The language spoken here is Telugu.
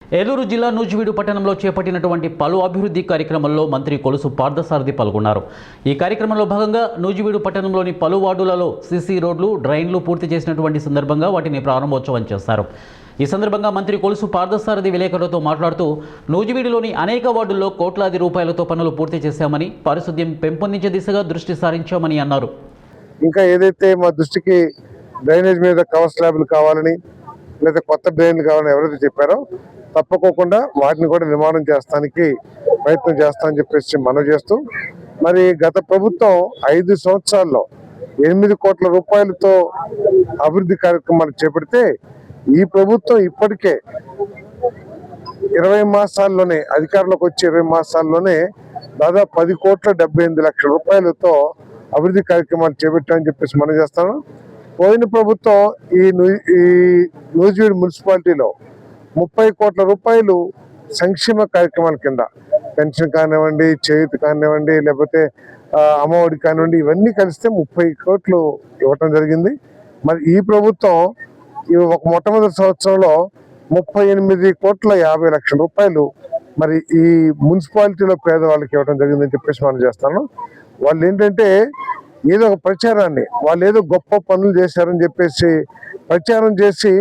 ఏలూరు జిల్లా నూజివీడు పట్టణంలో చేపట్టినటువంటి పలు అభివృద్ధి కార్యక్రమాల్లో మంత్రి కొలుసు పార్థసారథి పాల్గొన్నారు. ఈ కార్యక్రమంలో భాగంగా నూజివీడు పట్టణంలోని పలు వార్డులలో సీసీ రోడ్లు, డ్రైన్లు పూర్తి చేసినటువంటి సందర్భంగా వాటిని ప్రారంభోత్సవం చేశారు. ఈ సందర్భంగా మంత్రి కొలుసు పార్థసారథి విలేకరులతో మాట్లాడుతూ నూజివీడులోని అనేక వార్డుల్లో కోట్లాది రూపాయలతో పనులు పూర్తి చేశామని, పారిశుద్ధ్యం పెంపొందించే దిశగా దృష్టి సారించామని అన్నారు. ఇంకా ఏదైతే మా దృష్టికి డ్రైనేజ్ మీద కవర్ స్లాబ్లు కావాలని లేదా కొత్త డ్రైన్లు కావాలని ఎవరైతే చెప్పారో తప్పకోకుండా వాటిని కూడా నిర్మాణం చేస్తానికి ప్రయత్నం చేస్తామని చెప్పేసి మనవి చేస్తూ, మరి గత ప్రభుత్వం 5 సంవత్సరాల్లో 8 కోట్ల రూపాయలతో అభివృద్ధి కార్యక్రమాలు చేపడితే ఈ ప్రభుత్వం ఇప్పటికే 20 మాసాల్లోనే అధికారంలోకి వచ్చి 20 మాసాల్లోనే దాదాపు 10,78 లక్షల రూపాయలతో అభివృద్ధి కార్యక్రమాలు చేపట్టామని చెప్పేసి మనం చేస్తాను. పోయిన ప్రభుత్వం ఈ నూజివీడు మున్సిపాలిటీలో 30 కోట్ల రూపాయలు సంక్షేమ కార్యక్రమాల కింద పెన్షన్ కానివ్వండి, చేయూత కానివ్వండి, లేకపోతే అమ్మఒడి కానివ్వండి, ఇవన్నీ కలిస్తే 30 కోట్లు ఇవ్వటం జరిగింది. మరి ఈ ప్రభుత్వం ఒక మొట్టమొదటి సంవత్సరంలో 38,50 లక్షల రూపాయలు మరి ఈ మున్సిపాలిటీలో పేదవాళ్ళకి ఇవ్వడం జరిగిందని చెప్పేసి మనం చేస్తాను. వాళ్ళు ఏంటంటే ఏదో ఒక ప్రచారాన్ని, వాళ్ళు ఏదో గొప్ప పనులు చేశారని చెప్పేసి ప్రచారం చేసి